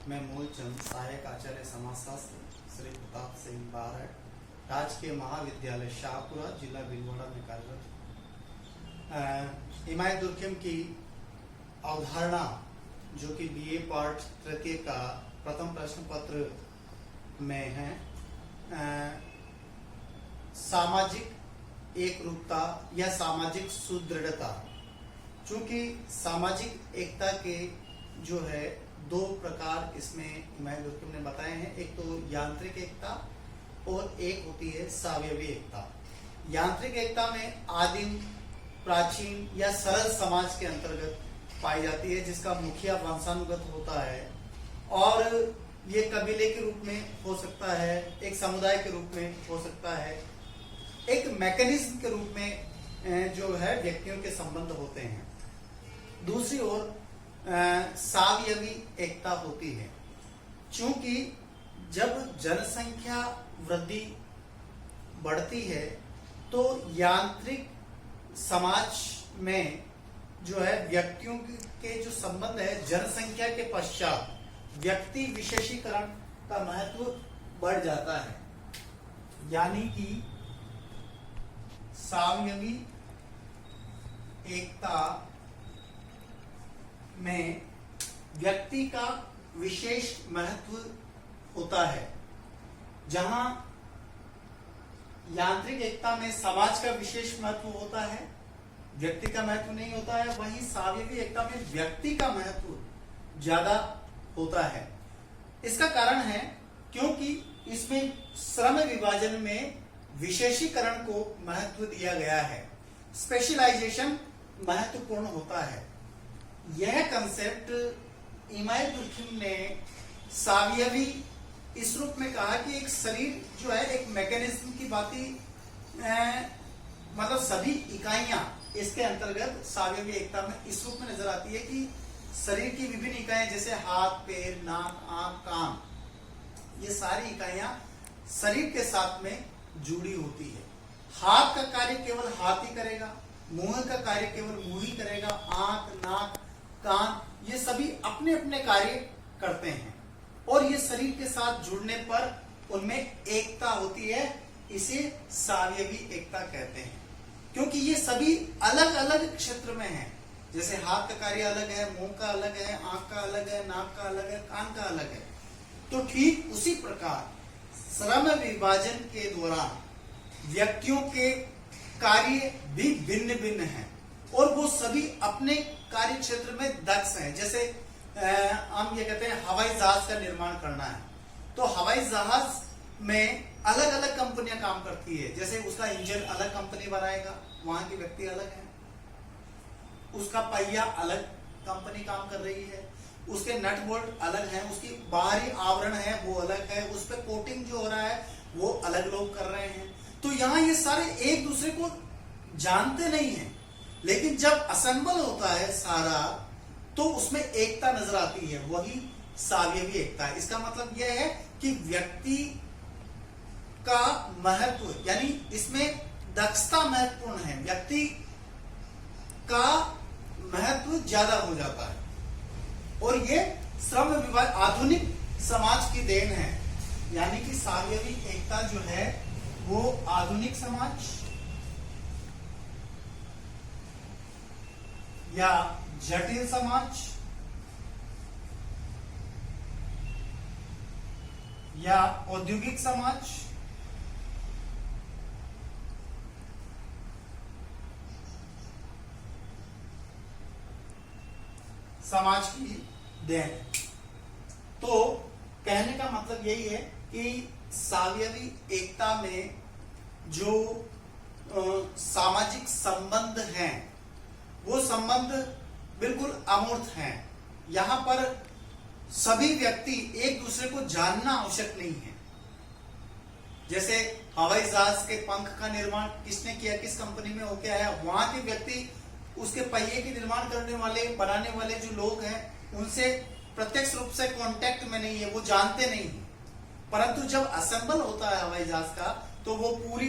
मैं मूलचंद सहायक आचार्य समाजशास्त्र श्री प्रताप सिंह बारठ राजकीय महाविद्यालय शाहपुरा जिला भीलवाड़ा में कार्यरत। इमाय दुर्गम की अवधारणा जो कि बीए पार्ट तृतीय का प्रथम प्रश्न पत्र में है, सामाजिक एकरूपता या सामाजिक सुदृढ़ता। चूंकि सामाजिक एकता के जो है दो प्रकार इसमें इमाय दुर्गम ने बताए हैं, एक तो यांत्रिक एकता और एक होती है सावयवी एकता। यांत्रिक एकता में आदिम, प्राचीन या सरल समाज के अंतर्गत पाई जाती है, जिसका मुखिया वंशानुगत होता है और ये कबीले के रूप में हो सकता है, एक समुदाय के रूप में हो सकता है, एक मैकेनिज्म के रूप में जो है व्यक्तियों के संबंध होते हैं। दूसरी ओर सावयवी एकता होती है। चूंकि जब जनसंख्या वृद्धि बढ़ती है तो यांत्रिक समाज में जो है व्यक्तियों के जो संबंध है जनसंख्या के पश्चात व्यक्ति विशेषीकरण का महत्व बढ़ जाता है। यानी कि सावयवी एकता में व्यक्ति का विशेष महत्व होता है, जहां यांत्रिक एकता में समाज का विशेष महत्व होता है, व्यक्ति का महत्व नहीं होता है। वहीं सावयवी एकता में व्यक्ति का महत्व ज्यादा होता है। इसका कारण है क्योंकि इसमें श्रम विभाजन में विशेषीकरण को महत्व दिया गया है, स्पेशलाइजेशन महत्वपूर्ण होता है। यह कंसेप्ट इमाय दुर्गम ने सावयवी इस रूप में कहा कि एक शरीर जो है एक मैकेनिज्म की बाती मतलब सभी इकाइयां इसके अंतर्गत सावयवी एकता में इस रूप में नजर आती है कि शरीर की विभिन्न इकाइयां जैसे हाथ, पैर, नाक, आंख, कान, ये सारी इकाइयां शरीर के साथ में जुड़ी होती है। हाथ का कार्य केवल हाथ ही करेगा, मुंह का कार्य केवल मुंह ही करेगा, आंख, नाक, कान ये सभी अपने अपने कार्य करते हैं और ये शरीर के साथ जुड़ने पर उनमें एकता होती है। इसे सावयवी एकता कहते हैं क्योंकि ये सभी अलग अलग क्षेत्र में हैं। जैसे हाथ का कार्य अलग है, मुंह का अलग है, आंख का अलग है, नाक का अलग है, कान का अलग है। तो ठीक उसी प्रकार श्रम विभाजन के दौरान व्यक्तियों के कार्य भी भिन्न भिन्न हैं और वो सभी अपने कार्य क्षेत्र में दक्ष हैं। जैसे हम ये कहते हैं हवाई जहाज का निर्माण करना है, तो हवाई जहाज में अलग अलग कंपनियां काम करती है। जैसे उसका इंजन अलग कंपनी बनाएगा, वहां के व्यक्ति अलग हैं। उसका पहिया अलग कंपनी काम कर रही है, उसके नट बोल्ट अलग हैं, उसकी बाहरी आवरण है वो अलग है, उस पर कोटिंग जो हो रहा है वो अलग लोग कर रहे हैं। तो यहाँ ये सारे एक दूसरे को जानते नहीं हैं, लेकिन जब असेंबल होता है सारा तो उसमें एकता नजर आती है, वही सावयवी एकता है। इसका मतलब यह है कि व्यक्ति का महत्व यानी इसमें दक्षता महत्वपूर्ण है, व्यक्ति का महत्व ज्यादा हो जाता है और ये श्रम विभाग आधुनिक समाज की देन है। यानी कि सावयवी एकता जो है वो आधुनिक समाज या जटिल समाज या औद्योगिक समाज समाज की देन। तो कहने का मतलब यही है कि सावयवी एकता में जो सामाजिक संबंध हैं वो संबंध बिल्कुल अमूर्त हैं। यहां पर सभी व्यक्ति एक दूसरे को जानना आवश्यक नहीं है। जैसे हवाई जहाज के पंख का निर्माण किसने किया, किस कंपनी में होके आया, वहां के व्यक्ति उसके पहिए के निर्माण करने वाले, बनाने वाले जो लोग हैं उनसे प्रत्यक्ष रूप से कांटेक्ट में नहीं है, वो जानते नहीं है। परंतु जब असेंबल होता है हवाई जहाज का तो वो पूरी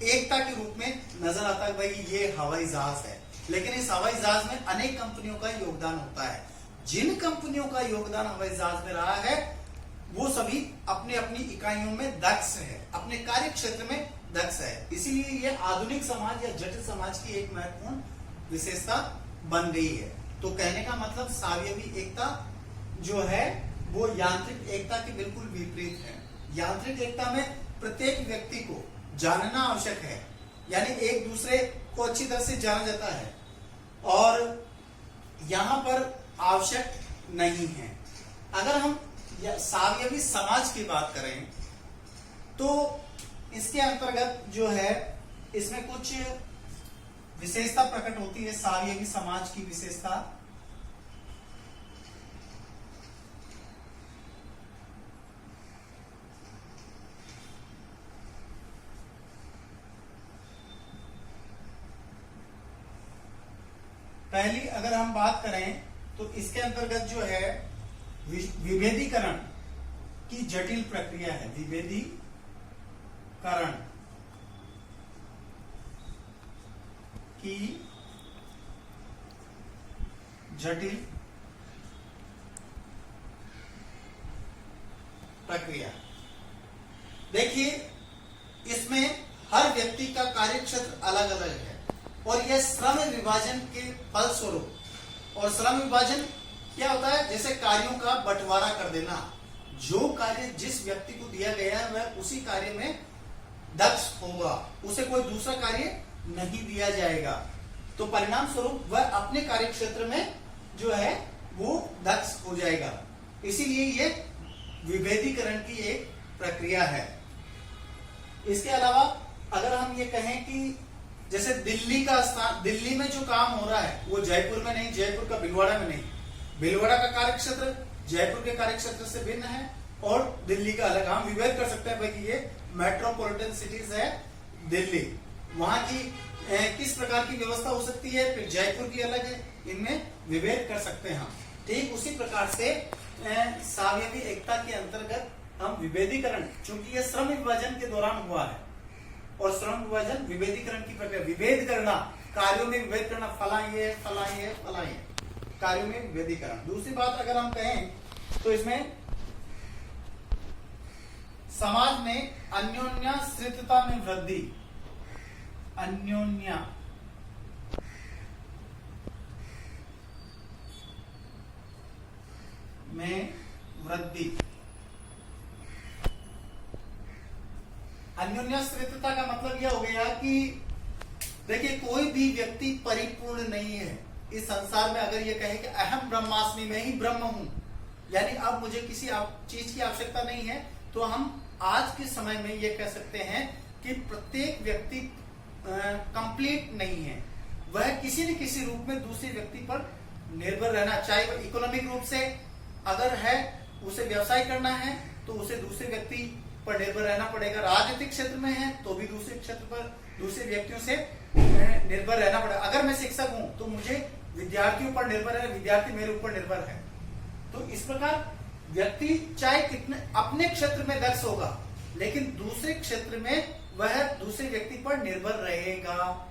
एकता के रूप में नजर आता है, भाई ये हवाई जहाज है। लेकिन इस हवाई जहाज में अनेक कंपनियों का योगदान होता है। जिन कंपनियों का योगदान हवाई जहाज में रहा है वो सभी अपने अपनी इकाइयों में दक्ष है, अपने कार्य क्षेत्र में दक्ष है। इसीलिए ये आधुनिक समाज या जटिल समाज की एक महत्वपूर्ण विशेषता बन गई है। तो कहने का मतलब सावयवी एकता जो है वो यांत्रिक एकता के बिल्कुल विपरीत है। यांत्रिक एकता में प्रत्येक व्यक्ति को जानना आवश्यक है, यानी एक दूसरे को अच्छी तरह से जाना जाता है, और यहां पर आवश्यक नहीं है। अगर हम सावयवी समाज की बात करें तो इसके अंतर्गत जो है इसमें कुछ विशेषता प्रकट होती है। सावयवी समाज की विशेषता पहली अगर हम बात करें तो इसके अंतर्गत जो है विभेदीकरण की जटिल प्रक्रिया है। विभेदीकरण की जटिल प्रक्रिया। देखिए इसमें हर व्यक्ति का कार्य क्षेत्र अलग अलग है और यह श्रम विभाजन के फलस्वरूप, और श्रम विभाजन क्या होता है, जैसे कार्यों का बंटवारा कर देना। जो कार्य जिस व्यक्ति को दिया गया है वह उसी कार्य में दक्ष होगा, उसे कोई दूसरा कार्य नहीं दिया जाएगा। तो परिणाम स्वरूप वह अपने कार्य क्षेत्र में जो है वो दक्ष हो जाएगा। इसीलिए ये विभेदीकरण की एक प्रक्रिया है। इसके अलावा अगर हम ये कहें कि जैसे दिल्ली का स्थान, दिल्ली में जो काम हो रहा है वो जयपुर में नहीं, जयपुर का भीलवाड़ा में नहीं, भीलवाड़ा का कार्यक्षेत्र जयपुर के कार्यक्षेत्र से भिन्न है और दिल्ली का अलग। हम विभेद कर सकते हैं भाई कि ये मेट्रोपॉलिटन सिटीज है दिल्ली, वहां की किस प्रकार की व्यवस्था हो सकती है, फिर जयपुर की अलग है, इनमें विभेद कर सकते हैं हम। ठीक उसी प्रकार से सावयवी एकता के अंतर्गत हम विभेदीकरण, चूंकि यह श्रम विभाजन के दौरान हुआ है और श्रम विभाजन विभेदीकरण की प्रक्रिया, विभेद करना, कार्यों में विभेद करना, फलाइए फलाइए फलाइए, कार्यों में विभेदीकरण। दूसरी बात अगर हम कहें तो इसमें समाज में अन्योन्याश्रितता में वृद्धि, अन्योन्या में वृद्धि। अन्योन्याश्रितता का मतलब यह हो गया कि देखिए कोई भी व्यक्ति परिपूर्ण नहीं है इस संसार में। अगर ये कहे कि अहम ब्रह्मास्मि, मैं ही ब्रह्म हूं, यानी अब मुझे किसी चीज की आवश्यकता नहीं है, तो हम आज के समय में ये कह सकते हैं कि प्रत्येक व्यक्ति कंप्लीट नहीं है। वह किसी न किसी रूप में दूसरे व्यक्ति पर निर्भर रहना, चाहे वह इकोनॉमिक रूप से अगर है, उसे व्यवसाय करना है तो उसे दूसरे व्यक्ति पर निर्भर रहना पड़ेगा। राजनीतिक क्षेत्र में है तो भी दूसरे क्षेत्र पर दूसरे व्यक्तियों से निर्भर रहना पड़ेगा। अगर मैं शिक्षक हूं तो मुझे विद्यार्थियों पर निर्भर है, विद्यार्थी मेरे ऊपर निर्भर है। तो इस प्रकार व्यक्ति चाहे कितने अपने क्षेत्र में दक्ष होगा, लेकिन दूसरे क्षेत्र में वह दूसरे व्यक्ति पर निर्भर रहेगा।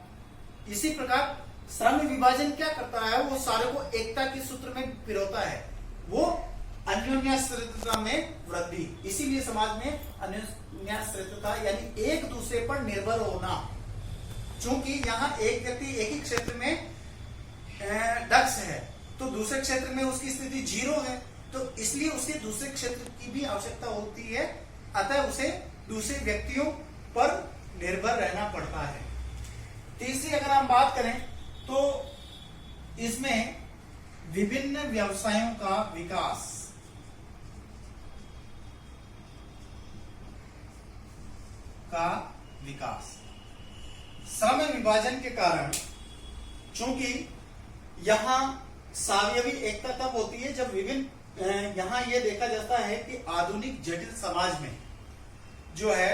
इसी प्रकार श्रम विभाजन क्या करता है, वो सारे को एकता के सूत्र में पिरोता है, वो अन्योन्याश्रितता में वृद्धि। इसीलिए समाज में अन्योन्याश्रितता यानी एक दूसरे पर निर्भर होना। चूंकि यहाँ एक व्यक्ति एक ही क्षेत्र में दक्ष है तो दूसरे क्षेत्र में उसकी स्थिति 0 है, तो इसलिए उसके दूसरे क्षेत्र की भी आवश्यकता होती है, अतः उसे दूसरे व्यक्तियों पर निर्भर रहना पड़ता है। तीसरी अगर हम बात करें तो इसमें विभिन्न व्यवसायों का विकास, श्रम विभाजन के कारण, चूंकि यहां सावयवी एकता तब होती है जब विभिन्न, यहां यह देखा जाता है कि आधुनिक जटिल समाज में जो है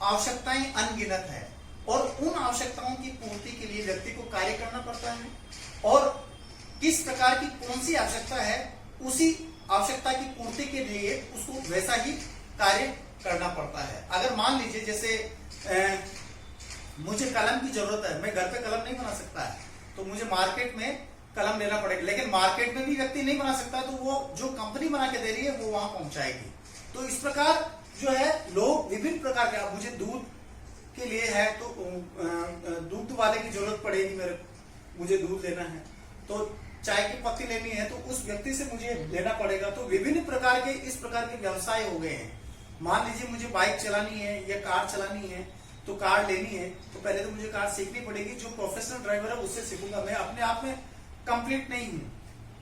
आवश्यकताएं अनगिनत है और उन आवश्यकताओं की पूर्ति के लिए व्यक्ति को कार्य करना पड़ता है, और किस प्रकार की कौन सी आवश्यकता है उसी आवश्यकता की पूर्ति के लिए उसको वैसा ही कार्य करना पड़ता है। अगर मान लीजिए जैसे मुझे कलम की जरूरत है, मैं घर पे कलम नहीं बना सकता है, तो मुझे मार्केट में कलम लेना पड़ेगा। लेकिन मार्केट में भी व्यक्ति नहीं बना सकता, तो वो जो कंपनी बना के दे रही है वो वहां पहुंचाएगी। तो इस प्रकार जो है लोग विभिन्न प्रकार के, मुझे दूध के लिए है तो दूध वाले की जरूरत पड़ेगी, मुझे दूध लेना है, तो चाय की पत्ती लेनी है तो उस व्यक्ति से मुझे लेना पड़ेगा। तो विभिन्न प्रकार के इस प्रकार के व्यवसाय हो गए हैं। मान लीजिए मुझे बाइक चलानी है या कार चलानी है, तो कार लेनी है तो पहले तो मुझे कार सीखनी पड़ेगी। जो प्रोफेशनल ड्राइवर है उससे सीखूंगा, मैं अपने आप में कंप्लीट नहीं हूँ।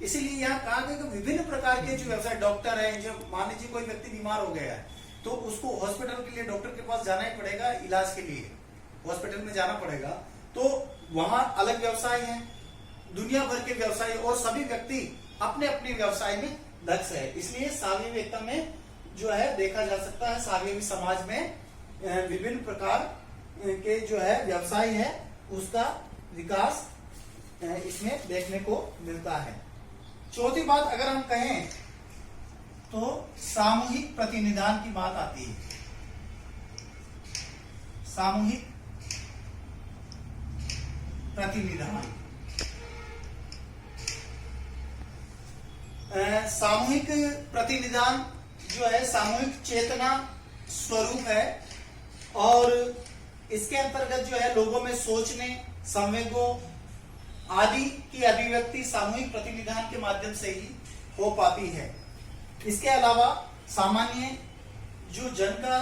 इसीलिए यहाँ कहा गया कि विभिन्न प्रकार के जो व्यवसाय, डॉक्टर है, जब मान लीजिए कोई व्यक्ति बीमार हो गया है तो उसको हॉस्पिटल के लिए डॉक्टर के पास जाना ही पड़ेगा, इलाज के लिए हॉस्पिटल में जाना पड़ेगा, तो वहां अलग व्यवसाय है, दुनिया भर के व्यवसाय, और सभी व्यक्ति अपने अपने व्यवसाय में दक्ष है। इसलिए सावयवी एकता में जो है देखा जा सकता है, सावयवी समाज में विभिन्न प्रकार के जो है व्यवसाय है उसका विकास इसमें देखने को मिलता है। चौथी बात अगर हम कहें तो सामूहिक प्रतिनिधान की बात आती है। सामूहिक प्रतिनिधान, सामूहिक प्रतिनिधान जो है सामूहिक चेतना स्वरूप है, और इसके अंतर्गत जो है लोगों में सोचने, संवेगों आदि की अभिव्यक्ति सामूहिक प्रतिनिधान के माध्यम से ही हो पाती है। इसके अलावा सामान्य जो जन का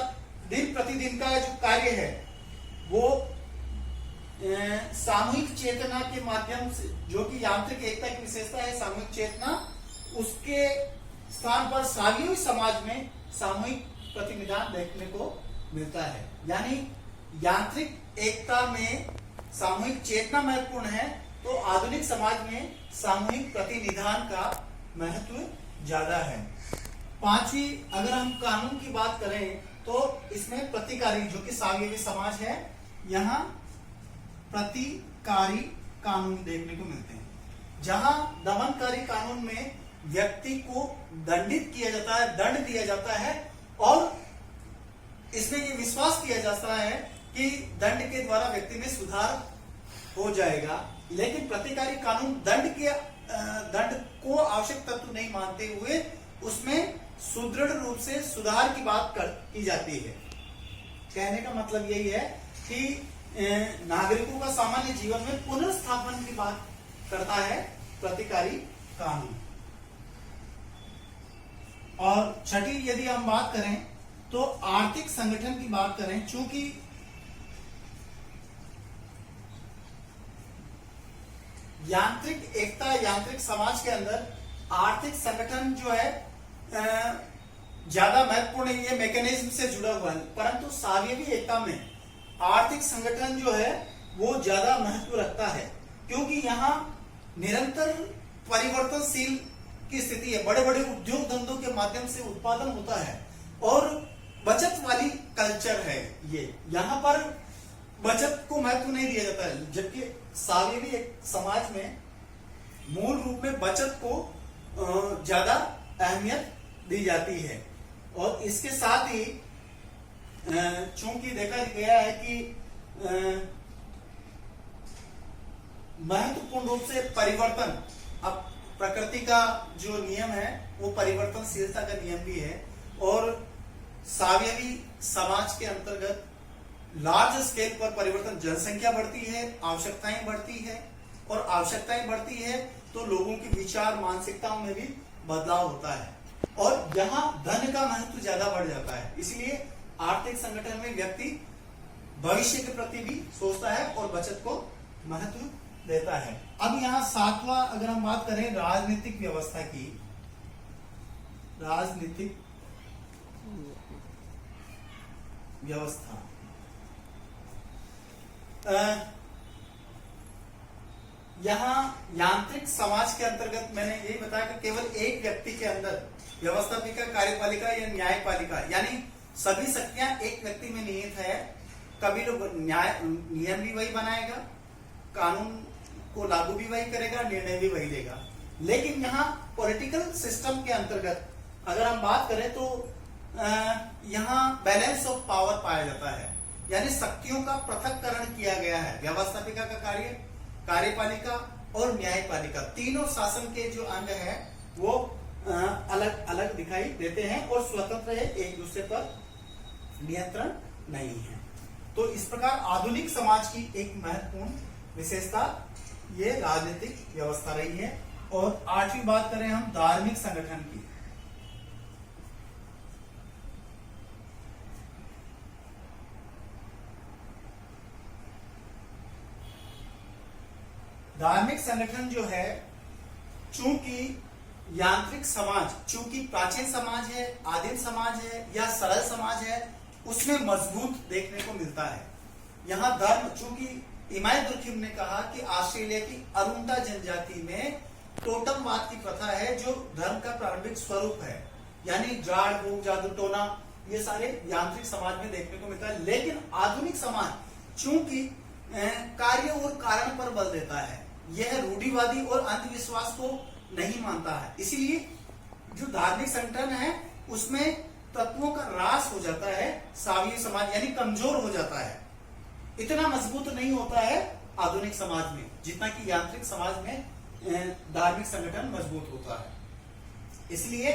दिन प्रतिदिन का जो कार्य है वो सामूहिक चेतना के माध्यम से, जो कि यांत्रिक एकता की विशेषता है सामूहिक चेतना, उसके स्थान पर सावयवी समाज में सामूहिक प्रतिनिधान देखने को मिलता है। यानी यांत्रिक एकता में सामूहिक चेतना महत्वपूर्ण है, तो आधुनिक समाज में सामूहिक प्रतिनिधान का महत्व ज्यादा है। पांचवी अगर हम कानून की बात करें तो इसमें प्रतिकारी, जो कि सावयवी समाज है, यहाँ प्रतिकारी कानून देखने को मिलते हैं, जहां दमनकारी कानून में व्यक्ति को दंडित किया जाता है, दंड दिया जाता है, और इसमें ये विश्वास किया जाता है कि दंड के द्वारा व्यक्ति में सुधार हो जाएगा। लेकिन प्रतिकारी कानून दंड को आवश्यक तत्व नहीं मानते हुए उसमें सुदृढ़ रूप से सुधार की बात की जाती है। कहने का मतलब यही है कि नागरिकों का सामान्य जीवन में पुनर्स्थापन की बात करता है प्रतिकारी कानून। और छठी यदि हम बात करें तो आर्थिक संगठन की बात करें, चूंकि यांत्रिक एकता, यांत्रिक समाज के अंदर आर्थिक संगठन जो है ज्यादा महत्वपूर्ण, ये मैकेनिज्म से जुड़ा हुआ है, परंतु सावयवी एकता में आर्थिक संगठन जो है वो ज्यादा महत्व रखता है, क्योंकि यहाँ निरंतर परिवर्तनशील की स्थिति है। बड़े बड़े उद्योग धंधों के माध्यम से उत्पादन होता है और बचत वाली कल्चर है ये, यहाँ पर बचत को महत्व नहीं दिया जाता है, जबकि सावयवी एक समाज में मूल रूप में बचत को ज्यादा अहमियत दी जाती है। और इसके साथ ही चूंकि देखा गया है कि महत्वपूर्ण रूप से परिवर्तन, अब प्रकृति का जो नियम है वो परिवर्तनशीलता का नियम भी है, और सावयवी समाज के अंतर्गत लार्ज स्केल पर परिवर्तन, जनसंख्या बढ़ती है, आवश्यकताएं बढ़ती है, और आवश्यकताएं बढ़ती है तो लोगों की विचार मानसिकताओं में भी बदलाव होता है, और यहाँ धन का महत्व ज्यादा बढ़ जाता है। इसलिए आर्थिक संगठन में व्यक्ति भविष्य के प्रति भी सोचता है और बचत को महत्व देता है। अब यहाँ सातवां अगर हम बात करें राजनीतिक व्यवस्था की, राजनीतिक व्यवस्था, यहाँ यांत्रिक समाज के अंतर्गत मैंने यही बताया कि केवल एक व्यक्ति के अंदर व्यवस्थापिका, कार्यपालिका या न्यायपालिका, यानी सभी शक्तियां एक व्यक्ति में निहित है। कभी लोग नियम भी वही बनाएगा, कानून को लागू भी वही करेगा, निर्णय भी वही लेगा। लेकिन यहाँ पॉलिटिकल सिस्टम के अंतर्गत अगर हम बात करें तो यहाँ बैलेंस ऑफ पावर पाया जाता है, यानी शक्तियों का पृथक्करण किया गया है। व्यवस्थापिका का कार्य, कार्यपालिका और न्यायपालिका, तीनों शासन के जो अंग है वो अलग अलग दिखाई देते हैं और स्वतंत्र है, एक दूसरे पर नियंत्रण नहीं है। तो इस प्रकार आधुनिक समाज की एक महत्वपूर्ण विशेषता ये राजनीतिक व्यवस्था रही है। और आठवीं बात करें हम धार्मिक संगठन की। धार्मिक संगठन जो है, चूंकि यांत्रिक समाज, चूंकि प्राचीन समाज है, आदिम समाज है या सरल समाज है, उसमें मजबूत देखने को मिलता है। यहाँ धर्म, चूंकि इमाम दुर्खिम ने कहा कि ऑस्ट्रेलिया की अरुंडा जनजाति में टोटमवाद की प्रथा है जो धर्म का प्रारंभिक स्वरूप है, यानी जाड़ भूख जादू टोना ये सारे यांत्रिक समाज में देखने को मिलता है। लेकिन आधुनिक समाज चूंकि कार्य और कारण पर बल देता है, यह रूढ़िवादी और अंधविश्वास को नहीं मानता है, इसीलिए जो धार्मिक संगठन है उसमें तत्वों का ह्रास हो जाता है। सावीय समाज यानी कमजोर हो जाता है, इतना मजबूत नहीं होता है आधुनिक समाज में जितना कि यांत्रिक समाज में धार्मिक संगठन मजबूत होता है। इसलिए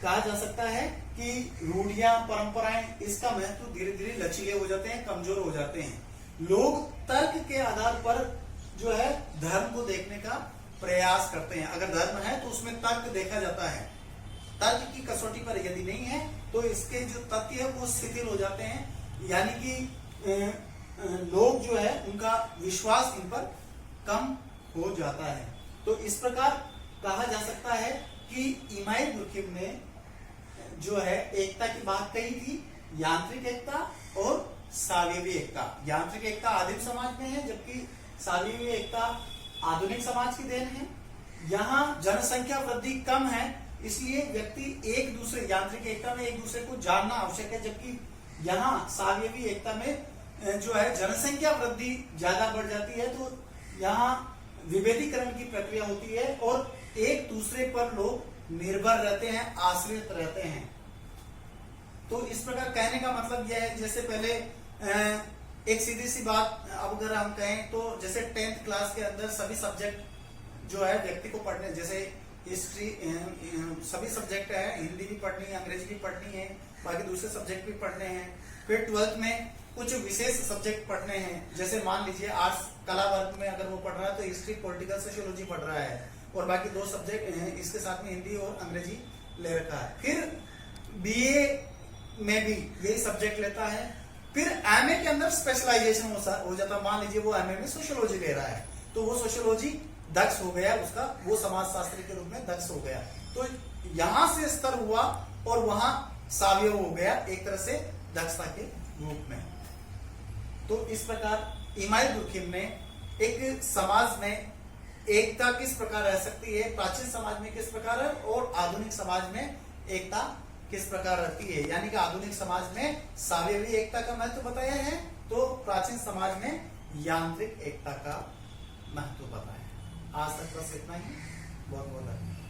कहा जा सकता है कि रूढ़ियां, परंपराएं, इसका महत्व धीरे धीरे लचीले हो जाते हैं, कमजोर हो जाते हैं। लोग तर्क के आधार पर जो है धर्म को देखने का प्रयास करते हैं। अगर धर्म है तो उसमें तर्क देखा जाता है, तर्क की कसौटी पर यदि नहीं है तो इसके जो तथ्य है वो शिथिल हो जाते हैं, यानी कि लोग जो है उनका विश्वास इन पर कम हो जाता है। तो इस प्रकार कहा जा सकता है कि इमाम दुर्खिम ने जो है एकता की बात कही थी, यांत्रिक एकता और सावयवी एकता। यांत्रिक एकता आदिम समाज में है जबकि सावयवी एकता आधुनिक समाज की देन है। यहाँ जनसंख्या वृद्धि कम है, इसलिए व्यक्ति एक दूसरे, यांत्रिक एकता में एक दूसरे को जानना आवश्यक है, जबकि यहाँ सावयवी एकता में जो है जनसंख्या वृद्धि ज्यादा बढ़ जाती है, तो यहाँ विभेदीकरण की प्रक्रिया होती है और एक दूसरे पर लोग निर्भर रहते हैं, आश्रित रहते हैं। तो इस प्रकार कहने का मतलब यह है, जैसे पहले एक सीधी सी बात अब अगर हम कहें तो जैसे 10th क्लास के अंदर सभी सब्जेक्ट जो है व्यक्ति को पढ़ने, जैसे हिस्ट्री, सभी सब्जेक्ट है, हिंदी भी पढ़नी है, अंग्रेजी भी पढ़नी है, बाकी दूसरे सब्जेक्ट भी पढ़ने हैं। फिर 12th में कुछ विशेष सब्जेक्ट पढ़ने हैं, जैसे मान लीजिए आर्ट्स कला वर्ग में अगर वो पढ़ रहा है तो हिस्ट्री, पॉलिटिकल, सोशियोलॉजी पढ़ रहा है, और बाकी 2 सब्जेक्ट हैं, इसके साथ में हिंदी और अंग्रेजी ले रखा है। फिर बीए में भी यही सब्जेक्ट लेता है। फिर एमए के अंदर स्पेशलाइजेशन हो जाता है, मान लीजिए वो एमए में सोशियोलॉजी ले रहा है तो वो सोशियोलॉजी दक्ष हो गया, उसका वो समाजशास्त्री के रूप में दक्ष हो गया। तो यहां से स्तर हुआ और वहां सावयव हो गया एक तरह से दक्षता के रूप में। तो इस प्रकार इमाम दुर्खिम ने एक समाज में एकता किस प्रकार रह सकती है, प्राचीन समाज में किस प्रकार है और आधुनिक समाज में एकता किस प्रकार रहती है, यानी कि आधुनिक समाज में सावयवी एकता का महत्व बताया है तो प्राचीन समाज में यांत्रिक एकता का महत्व बताया है। आज तक बस इतना ही। बहुत बहुत धन्यवाद।